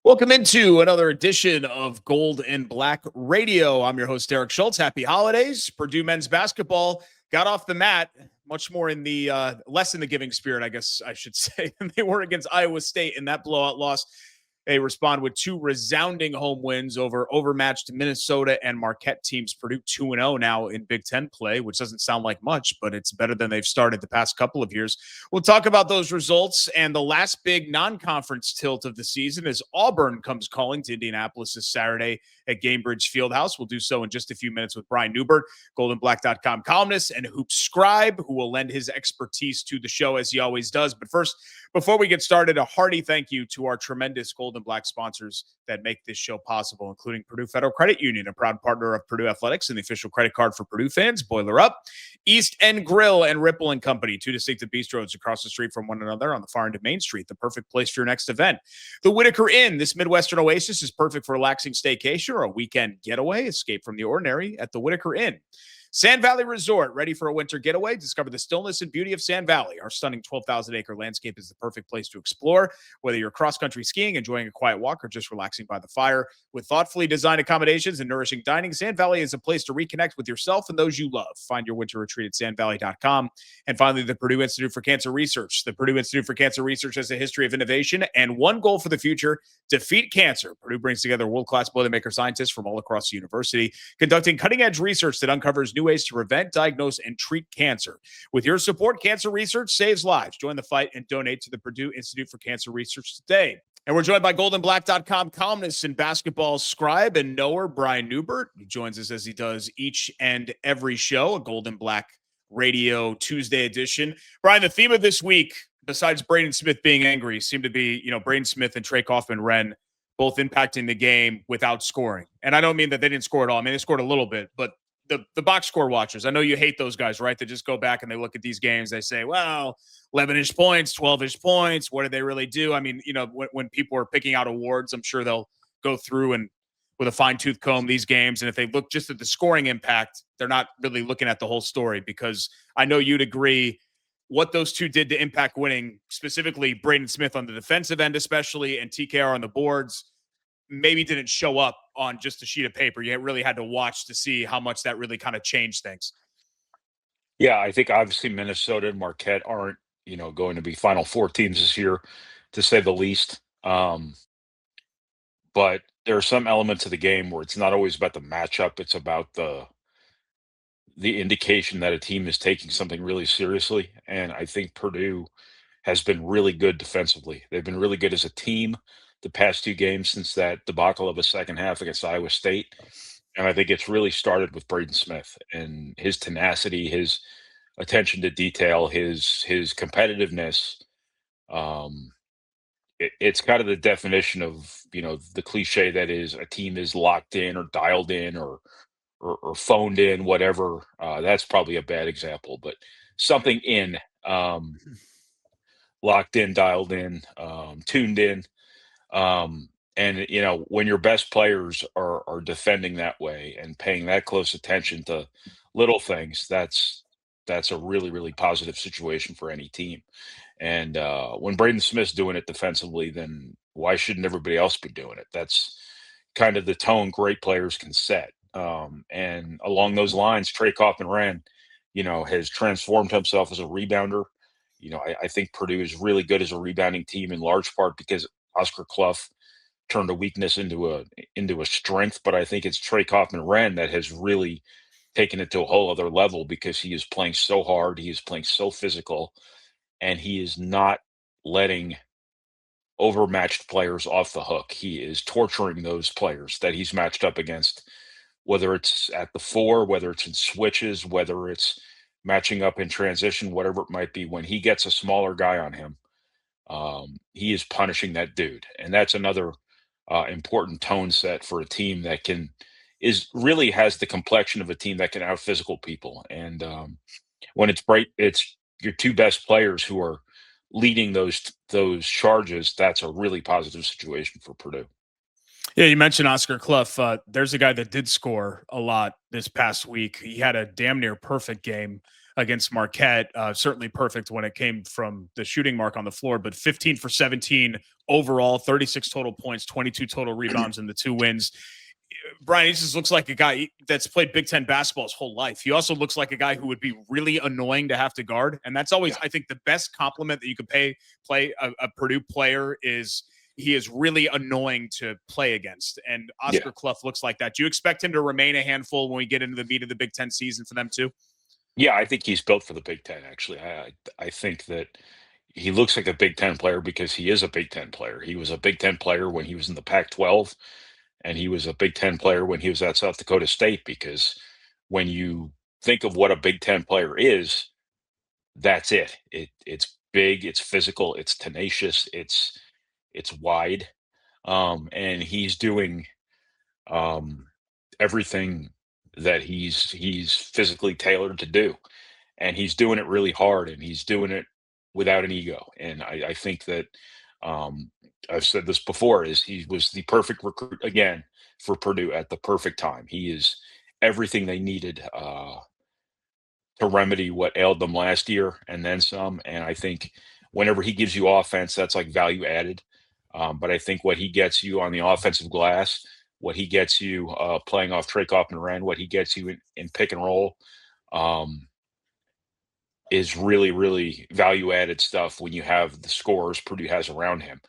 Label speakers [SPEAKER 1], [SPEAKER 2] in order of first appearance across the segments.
[SPEAKER 1] Welcome into another edition of Gold and Black Radio. I'm your host, Derek Schultz. Happy holidays. Purdue men's basketball got off the mat much more in the less in the giving spirit, I guess I should say, than they were against Iowa State in that blowout loss. They respond with two resounding home wins over overmatched Minnesota and Marquette teams. Purdue 2-0 now in Big Ten play, which doesn't sound like much, but it's better than they've started the past couple of years. We'll talk about those results and the last big non-conference tilt of the season as Auburn comes calling to Indianapolis this Saturday at Gainbridge Fieldhouse. We'll do so in just a few minutes with Brian Newbert, goldenblack.com columnist and hoop scribe, who will lend his expertise to the show as he always does. But first, before we get started, a hearty thank you to our tremendous Gold and Black sponsors that make this show possible, including Purdue Federal Credit Union, a proud partner of Purdue Athletics and the official credit card for Purdue fans. Boiler Up, East End Grill and Ripple and Company, two distinctive bistros across the street from one another on the far end of Main Street, the perfect place for your next event. The Whitaker Inn, this Midwestern oasis, is perfect for a relaxing staycation or a weekend getaway. Escape from the ordinary at the Whitaker Inn. Sand Valley Resort, ready for a winter getaway? Discover the stillness and beauty of Sand Valley. Our stunning 12,000-acre landscape is the perfect place to explore, whether you're cross-country skiing, enjoying a quiet walk, or just relaxing by the fire. With thoughtfully designed accommodations and nourishing dining, Sand Valley is a place to reconnect with yourself and those you love. Find your winter retreat at sandvalley.com. And finally, the Purdue Institute for Cancer Research. The Purdue Institute for Cancer Research has a history of innovation and one goal for the future: defeat cancer. Purdue brings together world-class Boilermaker scientists from all across the university, conducting cutting-edge research that uncovers new ways to prevent, diagnose, and treat cancer. With your support, cancer research saves lives. Join the fight and donate to the Purdue Institute for Cancer Research today. And we're joined by goldenblack.com columnist and basketball scribe and knower Brian Newbert. He joins us as he does each and every show, a Gold and Black Radio Tuesday edition. Brian, the theme of this week, besides Braden Smith being angry, seemed to be, Braden Smith and Trey Kaufman both impacting the game without scoring. And I don't mean that they didn't score at all. I mean, they scored a little bit, but the box score watchers, I know you hate those guys, right? They just go back and they look at these games. They say, well, 11-ish points, 12-ish points. What did they really do? I mean, when people are picking out awards, I'm sure they'll go through and with a fine-tooth comb these games. And if they look just at the scoring impact, they're not really looking at the whole story, because I know you'd agree what those two did to impact winning, specifically Braden Smith on the defensive end especially, and TKR on the boards, maybe didn't show up on just a sheet of paper. You really had to watch to see how much that really kind of changed things.
[SPEAKER 2] Yeah, I think obviously Minnesota and Marquette aren't, going to be Final Four teams this year, to say the least. But there are some elements of the game where it's not always about the matchup. It's about the indication that a team is taking something really seriously. And I think Purdue has been really good defensively. They've been really good as a team the past two games since that debacle of a second half against Iowa State. And I think it's really started with Braden Smith and his tenacity, his attention to detail, his competitiveness. It's kind of the definition of, the cliche that is a team is locked in or dialed in or phoned in, whatever. That's probably a bad example, but something in, locked in, dialed in, tuned in. And when your best players are defending that way and paying that close attention to little things, that's a really, really positive situation for any team. And when Braden Smith's doing it defensively, then why shouldn't everybody else be doing it? That's kind of the tone great players can set. And along those lines, Trey Kaufman has transformed himself as a rebounder. I think Purdue is really good as a rebounding team in large part because Oscar Cluff turned a weakness into a strength. But I think it's Trey Kaufman that has really taken it to a whole other level because he is playing so hard, he is playing so physical, and he is not letting overmatched players off the hook. He is torturing those players that he's matched up against, whether it's at the four, whether it's in switches, whether it's matching up in transition, whatever it might be. When he gets a smaller guy on him, he is punishing that dude. And that's another important tone set for a team that really has the complexion of a team that can out physical people. And when it's your two best players who are leading those charges, that's a really positive situation for Purdue.
[SPEAKER 1] Yeah, you mentioned Oscar Cluff. There's a guy that did score a lot this past week. He had a damn near perfect game against Marquette. Certainly perfect when it came from the shooting mark on the floor, but 15 for 17 overall, 36 total points, 22 total rebounds in the 2 wins. Brian, he just looks like a guy that's played Big Ten basketball his whole life. He also looks like a guy who would be really annoying to have to guard. And that's always, I think, the best compliment that you could play a Purdue player is he is really annoying to play against. And Oscar Cluff looks like that. Do you expect him to remain a handful when we get into the meat of the Big Ten season for them too?
[SPEAKER 2] Yeah, I think he's built for the Big Ten, actually. I think that he looks like a Big Ten player because he is a Big Ten player. He was a Big Ten player when he was in the Pac-12, and he was a Big Ten player when he was at South Dakota State, because when you think of what a Big Ten player is, that's it. It's big, it's physical, it's tenacious, it's wide. And he's doing everything that he's physically tailored to do. And he's doing it really hard, and he's doing it without an ego. And I think that I've said this before, is he was the perfect recruit again for Purdue at the perfect time. He is everything they needed to remedy what ailed them last year and then some. And I think whenever he gives you offense, that's like value added. But I think what he gets you on the offensive glass, what he gets you playing off Trey Kaufman, what he gets you in pick and roll, is really, really value added stuff when you have the scorers Purdue has around him.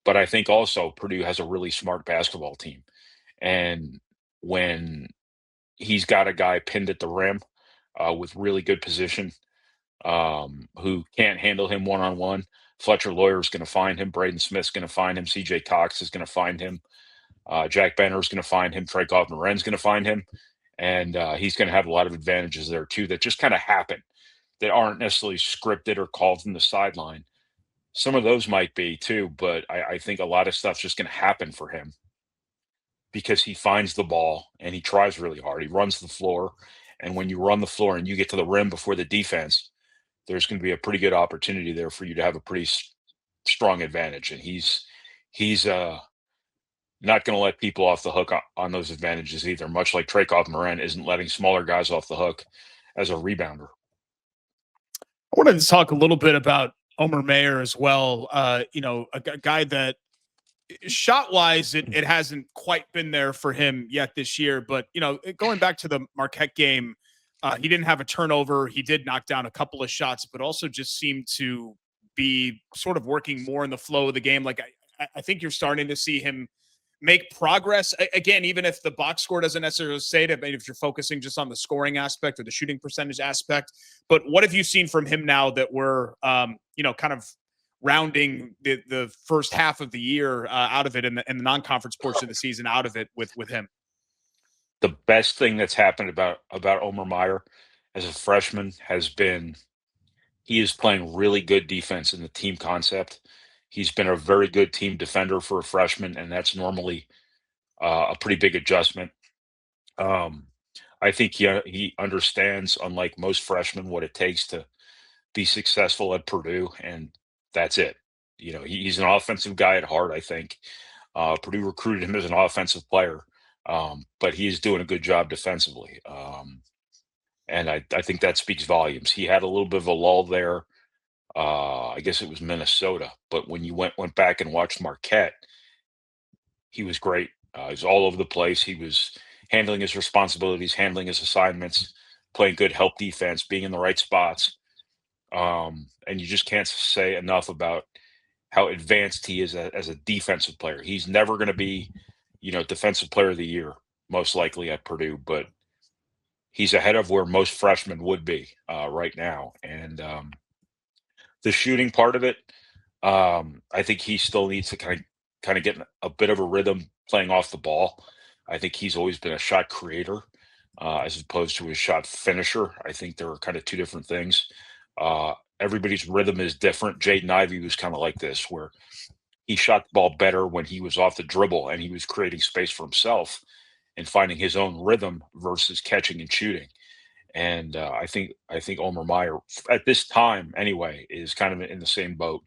[SPEAKER 2] But I think also Purdue has a really smart basketball team. And when he's got a guy pinned at the rim with really good position, who can't handle him one-on-one, Fletcher Lawyer is going to find him. Braden Smith's going to find him. CJ Cox is going to find him. Jack Benner is going to find him. Trey Kaufman is going to find him. And he's going to have a lot of advantages there, too, that just kind of happen, that aren't necessarily scripted or called from the sideline. Some of those might be, too, but I think a lot of stuff's just going to happen for him because he finds the ball and he tries really hard. He runs the floor. And when you run the floor and you get to the rim before the defense, there's going to be a pretty good opportunity there for you to have a pretty strong advantage. And he's not going to let people off the hook on those advantages either, much like Trey Kaufman isn't letting smaller guys off the hook as a rebounder.
[SPEAKER 1] I wanted to talk a little bit about Omar Mayer as well. A guy that shot-wise, it hasn't quite been there for him yet this year. But, going back to the Marquette game, he didn't have a turnover. He did knock down a couple of shots, but also just seemed to be sort of working more in the flow of the game. Like, I think you're starting to see him make progress. Again, even if the box score doesn't necessarily say it, if you're focusing just on the scoring aspect or the shooting percentage aspect. But what have you seen from him now that we're, kind of rounding the first half of the year out of it and the non-conference portion of the season out of it with him?
[SPEAKER 2] The best thing that's happened about Omar Mayer as a freshman has been he is playing really good defense in the team concept. He's been a very good team defender for a freshman, and that's normally a pretty big adjustment. I think he understands, unlike most freshmen, what it takes to be successful at Purdue, and that's it. He's an offensive guy at heart, I think. Purdue recruited him as an offensive player, but he is doing a good job defensively. And I think that speaks volumes. He had a little bit of a lull there. I guess it was Minnesota, but when you went back and watched Marquette, he was great. He was all over the place. He was handling his responsibilities, handling his assignments, playing good help defense, being in the right spots. And you just can't say enough about how advanced he is as a defensive player. He's never going to be, defensive player of the year, most likely at Purdue, but he's ahead of where most freshmen would be right now. And the shooting part of it, I think he still needs to kind of get a bit of a rhythm playing off the ball. I think he's always been a shot creator as opposed to a shot finisher. I think there are kind of two different things. Everybody's rhythm is different. Jaden Ivey was kind of like this, where he shot the ball better when he was off the dribble and he was creating space for himself and finding his own rhythm versus catching and shooting. And I think Omar Mayer at this time anyway is kind of in the same boat.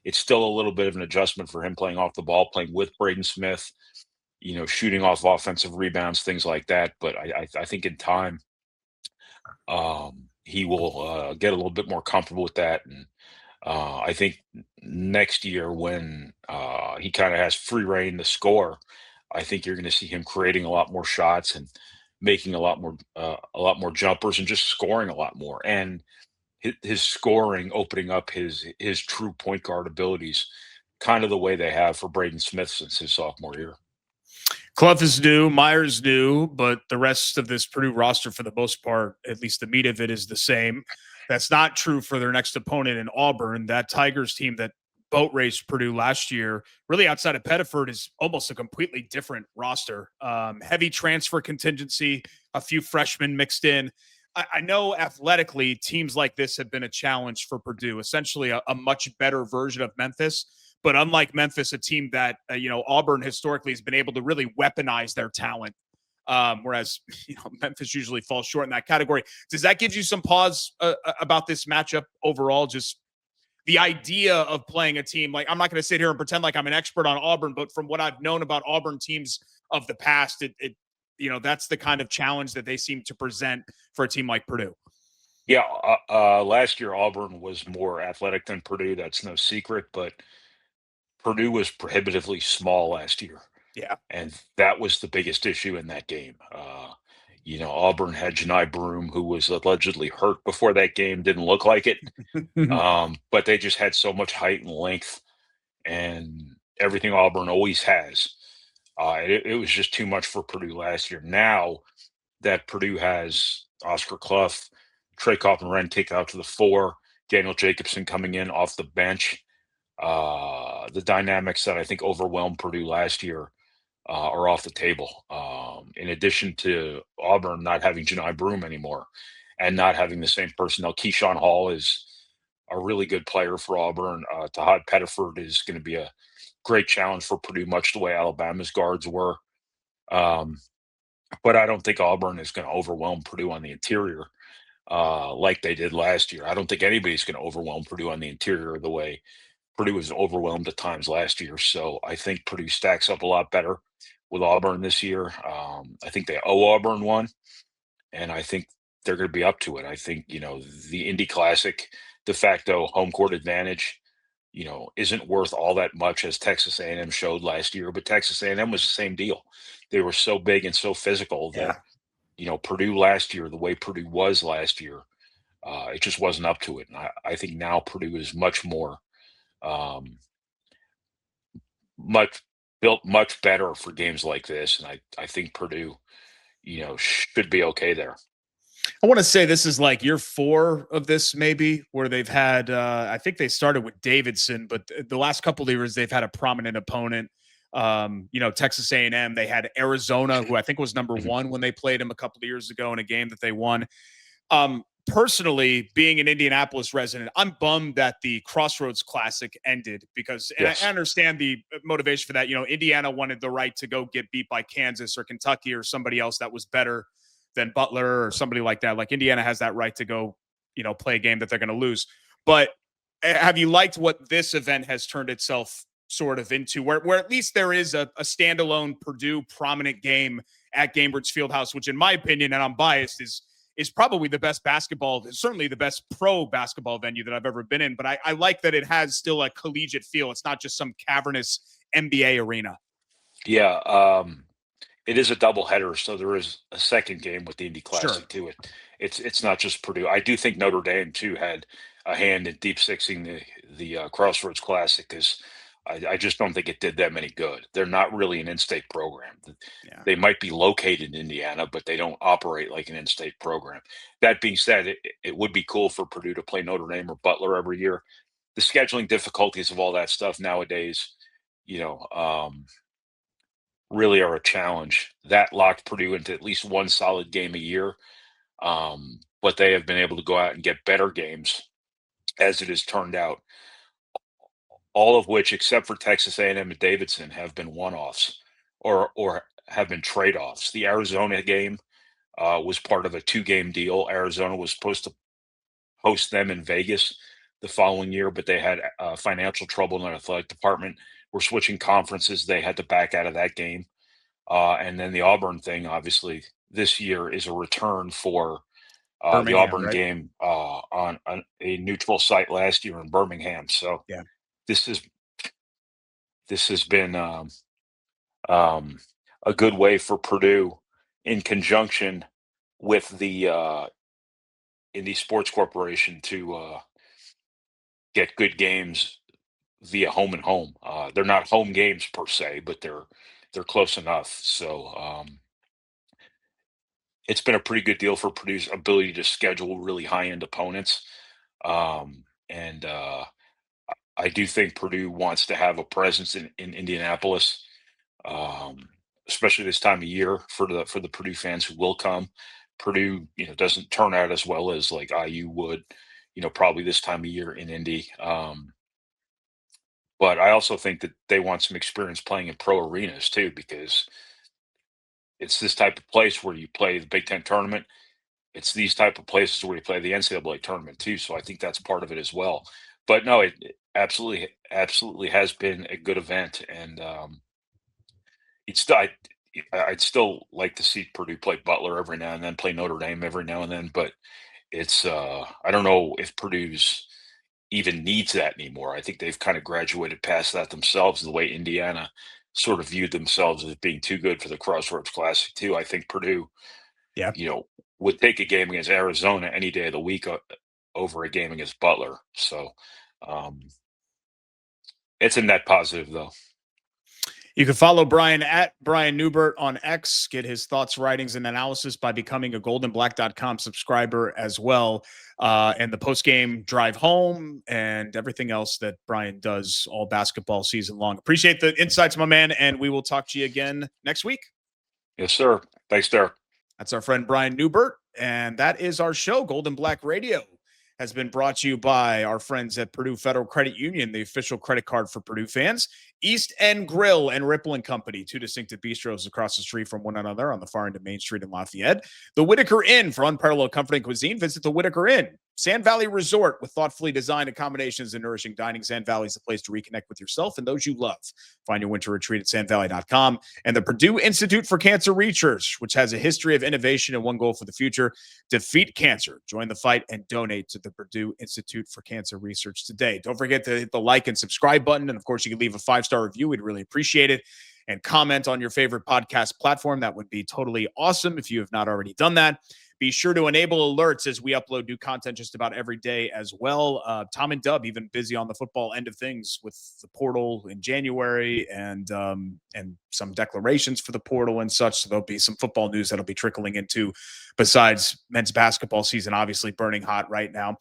[SPEAKER 2] It's still a little bit of an adjustment for him playing off the ball, playing with Braden Smith, shooting off offensive rebounds, things like that. But I think in time he will get a little bit more comfortable with that. And I think next year when he kind of has free reign to score, I think you're going to see him creating a lot more shots and making a lot more jumpers and just scoring a lot more. And his scoring opening up his true point guard abilities, kind of the way they have for Braden Smith since his sophomore year.
[SPEAKER 1] Cluff is new, Myers new, but the rest of this Purdue roster, for the most part, at least the meat of it, is the same. That's not true for their next opponent in Auburn. That Tigers team that boat raced Purdue last year, really outside of Pettiford, is almost a completely different roster. Heavy transfer contingency, a few freshmen mixed in. I know athletically, teams like this have been a challenge for Purdue, essentially a much better version of Memphis. But unlike Memphis, a team that, Auburn historically has been able to really weaponize their talent. Whereas, Memphis usually falls short in that category. Does that give you some pause about this matchup overall? Just the idea of playing a team like, I'm not going to sit here and pretend like I'm an expert on Auburn, but from what I've known about Auburn teams of the past, that's the kind of challenge that they seem to present for a team like Purdue.
[SPEAKER 2] Yeah, last year Auburn was more athletic than Purdue. That's no secret, but Purdue was prohibitively small last year.
[SPEAKER 1] Yeah.
[SPEAKER 2] And that was the biggest issue in that game. Auburn had Janai Broom, who was allegedly hurt before that game, didn't look like it. But they just had so much height and length and everything Auburn always has. It was just too much for Purdue last year. Now that Purdue has Oscar Cluff, Trey Kaufman kicked out to the 4, Daniel Jacobson coming in off the bench. The dynamics that I think overwhelmed Purdue last year are off the table. In addition to Auburn not having Janai Broom anymore and not having the same personnel, Keyshawn Hall is a really good player for Auburn. Tahad Pettiford is going to be a great challenge for Purdue, much the way Alabama's guards were. But I don't think Auburn is going to overwhelm Purdue on the interior like they did last year. I don't think anybody's going to overwhelm Purdue on the interior the way Purdue was overwhelmed at times last year. So I think Purdue stacks up a lot better with Auburn this year. I think they owe Auburn one, and I think they're going to be up to it. I think, the Indy Classic de facto home court advantage, isn't worth all that much as Texas A&M showed last year, but Texas A&M was the same deal. They were so big and so physical that, Purdue last year, the way Purdue was last year, it just wasn't up to it. And I think now Purdue is much more much better for games like this, and I think Purdue, should be okay there.
[SPEAKER 1] I want to say this is like year 4 of this, maybe, where they've had, I think they started with Davidson, but the last couple of years they've had a prominent opponent. Texas A&M, they had Arizona, who I think was number 1 when they played them a couple of years ago in a game that they won. Personally, being an Indianapolis resident, I'm bummed that the Crossroads Classic ended because, and
[SPEAKER 2] Yes.
[SPEAKER 1] I understand the motivation for that. Indiana wanted the right to go get beat by Kansas or Kentucky or somebody else that was better than Butler or somebody like that. Like Indiana has that right to go, play a game that they're going to lose. But have you liked what this event has turned itself sort of into, where at least there is a standalone Purdue prominent game at Gainbridge Fieldhouse, which in my opinion, and I'm biased, is probably the best basketball, certainly the best pro basketball venue that I've ever been in. But I like that it has still a collegiate feel. It's not just some cavernous NBA arena.
[SPEAKER 2] Yeah, it is a doubleheader, so there is a second game with the Indy Classic to it. It's not just Purdue. I do think Notre Dame too had a hand in deep sixing the Crossroads Classic because I just don't think it did them any good. They're not really an in-state program.
[SPEAKER 1] Yeah.
[SPEAKER 2] They might be located in Indiana, but they don't operate like an in-state program. That being said, it would be cool for Purdue to play Notre Dame or Butler every year. The scheduling difficulties of all that stuff nowadays, really are a challenge. That locked Purdue into at least one solid game a year. But they have been able to go out and get better games as it has turned out. All of which, except for Texas A&M and Davidson, have been one-offs or have been trade-offs. The Arizona game was part of a 2-game deal. Arizona was supposed to host them in Vegas the following year, but they had financial trouble in their athletic department. We're switching conferences. They had to back out of that game. And then the Auburn thing, obviously, this year is a return for the
[SPEAKER 1] Birmingham,
[SPEAKER 2] Auburn
[SPEAKER 1] right?
[SPEAKER 2] game on a neutral site last year in Birmingham. So
[SPEAKER 1] Yeah.
[SPEAKER 2] this is this has been um, a good way for Purdue, in conjunction with the Indy Sports Corporation, to get good games via home and home. They're not home games per se, but they're close enough. So it's been a pretty good deal for Purdue's ability to schedule really high end opponents. And I do think Purdue wants to have a presence in Indianapolis, um, especially this time of year for the Purdue fans who will come. Purdue, doesn't turn out as well as like IU would, probably this time of year in Indy. But I also think that they want some experience playing in pro arenas too, because it's this type of place where you play the Big Ten tournament. It's these type of places where you play the NCAA tournament too. So I think that's part of it as well. But no, it absolutely has been a good event, and it's I'd still like to see Purdue play Butler every now and then, play Notre Dame every now and then. But it's I don't know if Purdue's even needs that anymore. I think they've kind of graduated past that themselves, the way Indiana sort of viewed themselves as being too good for the Crossroads Classic too. I think Purdue,
[SPEAKER 1] Yeah.
[SPEAKER 2] would take a game against Arizona any day of the week over a game against Butler. So um, it's a net positive, though.
[SPEAKER 1] You can follow Brian at Brian Newbert on X, get his thoughts, writings, and analysis by becoming a goldenblack.com subscriber as well. And the post-game drive home and everything else that Brian does all basketball season long. Appreciate the insights, my man, and we will talk to you again next week.
[SPEAKER 2] Yes, sir. Thanks, Derek.
[SPEAKER 1] That's our friend Brian Newbert, and that is our show. Golden Black Radio has been brought to you by our friends at Purdue Federal Credit Union, the official credit card for Purdue fans. East End Grill and Ripple and Company, two distinctive bistros across the street from one another on the far end of Main Street in Lafayette. The Whitaker Inn for unparalleled comfort and cuisine. Visit the Whitaker Inn. Sand Valley Resort with thoughtfully designed accommodations and nourishing dining. Sand Valley is the place to reconnect with yourself and those you love. Find your winter retreat at sandvalley.com. And the Purdue Institute for Cancer Research, which has a history of innovation and one goal for the future: defeat cancer. Join the fight and donate to the Purdue Institute for Cancer Research today. Don't forget to hit the like and subscribe button. And of course, you can leave a 5-star review. We'd really appreciate it. And comment on your favorite podcast platform. That would be totally awesome if you have not already done that. Be sure to enable alerts as we upload new content just about every day as well. Tom and Dub even busy on the football end of things with the portal in January and some declarations for the portal and such. So there'll be some football news that'll be trickling into, besides men's basketball season, obviously burning hot right now.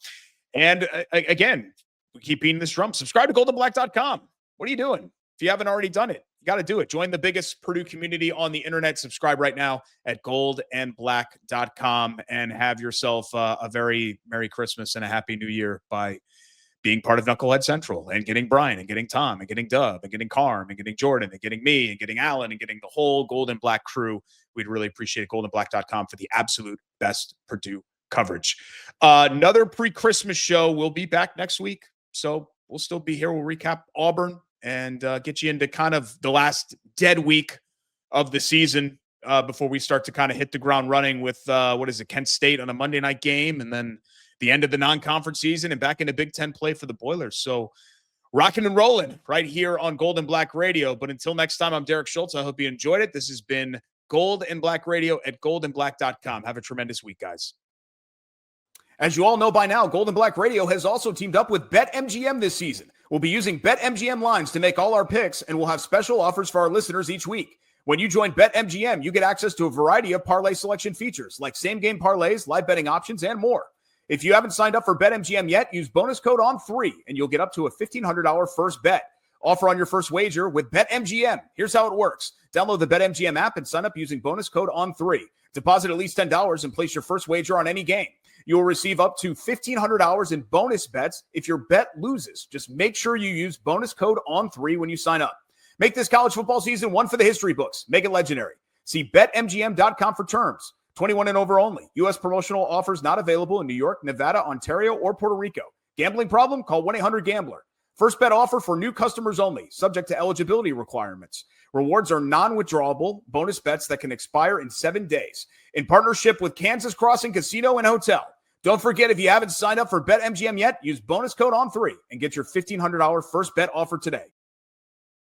[SPEAKER 1] And again, we keep beating this drum. Subscribe to goldenblack.com. What are you doing? If you haven't already done it, you got to do it. Join the biggest Purdue community on the internet. Subscribe right now at goldandblack.com and have yourself a very Merry Christmas and a Happy New Year by being part of Knucklehead Central and getting Brian and getting Tom and getting Dub and getting Carm and getting Jordan and getting me and getting Alan and getting the whole Gold and Black crew. We'd really appreciate goldandblack.com for the absolute best Purdue coverage. Another pre-Christmas show. We'll be back next week. So we'll still be here. We'll recap Auburn and get you into kind of the last dead week of the season before we start to kind of hit the ground running with, Kent State on a Monday night game, and then the end of the non-conference season and back into Big Ten play for the Boilers. So rocking and rolling right here on Gold and Black Radio. But until next time, I'm Derek Schultz. I hope you enjoyed it. This has been Gold and Black Radio at goldandblack.com. Have a tremendous week, guys. As you all know by now, Gold and Black Radio has also teamed up with BetMGM this season. We'll be using BetMGM lines to make all our picks, and we'll have special offers for our listeners each week. When you join BetMGM, you get access to a variety of parlay selection features like same-game parlays, live betting options, and more. If you haven't signed up for BetMGM yet, use bonus code ON3, and you'll get up to a $1,500 first bet. Offer on your first wager with BetMGM. Here's how it works. Download the BetMGM app and sign up using bonus code ON3. Deposit at least $10 and place your first wager on any game. You will receive up to $1,500 in bonus bets if your bet loses. Just make sure you use bonus code ON3 when you sign up. Make this college football season one for the history books. Make it legendary. See BetMGM.com for terms. 21 and over only. U.S. promotional offers not available in New York, Nevada, Ontario, or Puerto Rico. Gambling problem? Call 1-800-GAMBLER. First bet offer for new customers only, subject to eligibility requirements. Rewards are non-withdrawable bonus bets that can expire in 7 days. In partnership with Kansas Crossing Casino and Hotel. Don't forget, if you haven't signed up for BetMGM yet, use bonus code ON3 and get your $1,500 first bet offer today.